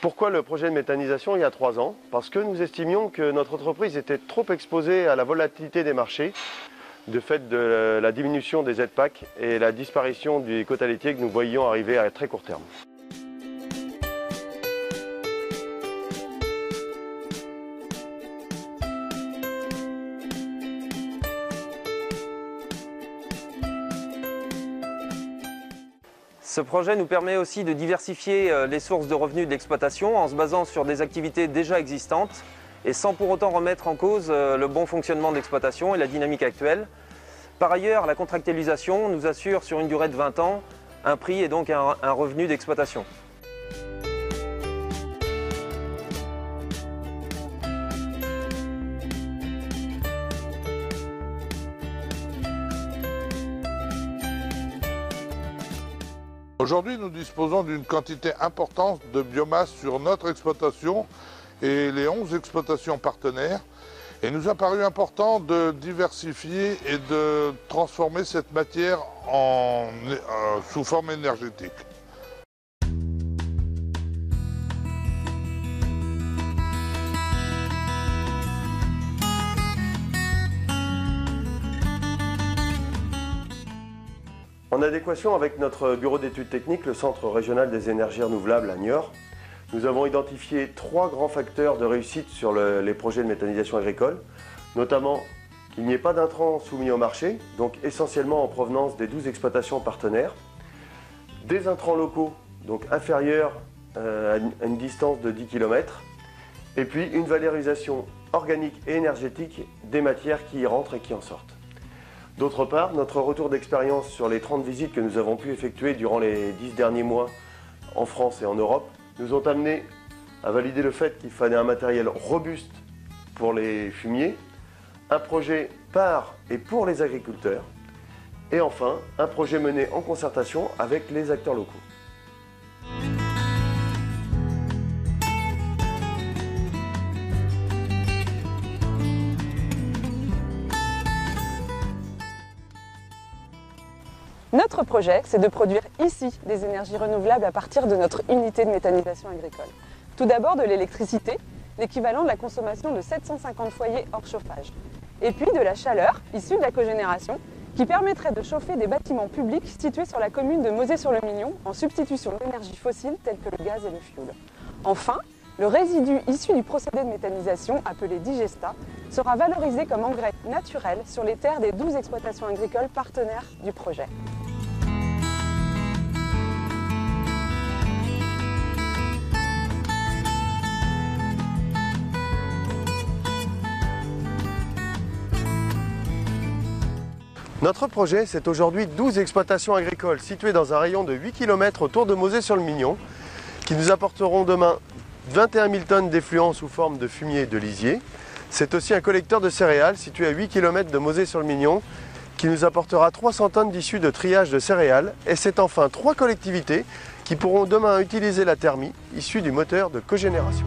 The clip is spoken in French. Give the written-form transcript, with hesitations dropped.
Pourquoi le projet de méthanisation il y a 3 ans? Parce que nous estimions que notre entreprise était trop exposée à la volatilité des marchés, de fait de la diminution des aides PAC et la disparition des quotas laitiers que nous voyions arriver à très court terme. Ce projet nous permet aussi de diversifier les sources de revenus de l'exploitation en se basant sur des activités déjà existantes et sans pour autant remettre en cause le bon fonctionnement de l'exploitation et la dynamique actuelle. Par ailleurs, la contractualisation nous assure sur une durée de 20 ans un prix et donc un revenu d'exploitation. Aujourd'hui, nous disposons d'une quantité importante de biomasse sur notre exploitation et les 11 exploitations partenaires. Et il nous a paru important de diversifier et de transformer cette matière sous forme énergétique. En adéquation avec notre bureau d'études techniques, le Centre régional des énergies renouvelables à Niort, nous avons identifié 3 grands facteurs de réussite sur les projets de méthanisation agricole, notamment qu'il n'y ait pas d'intrants soumis au marché, donc essentiellement en provenance des 12 exploitations partenaires, des intrants locaux, donc inférieurs à une distance de 10 km, et puis une valorisation organique et énergétique des matières qui y rentrent et qui en sortent. D'autre part, notre retour d'expérience sur les 30 visites que nous avons pu effectuer durant les 10 derniers mois en France et en Europe nous ont amené à valider le fait qu'il fallait un matériel robuste pour les fumiers, un projet par et pour les agriculteurs et enfin un projet mené en concertation avec les acteurs locaux. Notre projet, c'est de produire ici des énergies renouvelables à partir de notre unité de méthanisation agricole. Tout d'abord de l'électricité, l'équivalent de la consommation de 750 foyers hors chauffage. Et puis de la chaleur, issue de la cogénération, qui permettrait de chauffer des bâtiments publics situés sur la commune de Mosée-sur-le-Mignon en substitution d'énergies fossiles telles que le gaz et le fioul. Enfin, le résidu issu du procédé de méthanisation, appelé digesta, sera valorisé comme engrais naturel sur les terres des 12 exploitations agricoles partenaires du projet. Notre projet, c'est aujourd'hui 12 exploitations agricoles situées dans un rayon de 8 km autour de Mosée-sur-le-Mignon qui nous apporteront demain 21 000 tonnes d'effluents sous forme de fumier et de lisier. C'est aussi un collecteur de céréales situé à 8 km de Mosée-sur-le-Mignon qui nous apportera 300 tonnes d'issues de triage de céréales. Et c'est enfin 3 collectivités qui pourront demain utiliser la thermie issue du moteur de cogénération.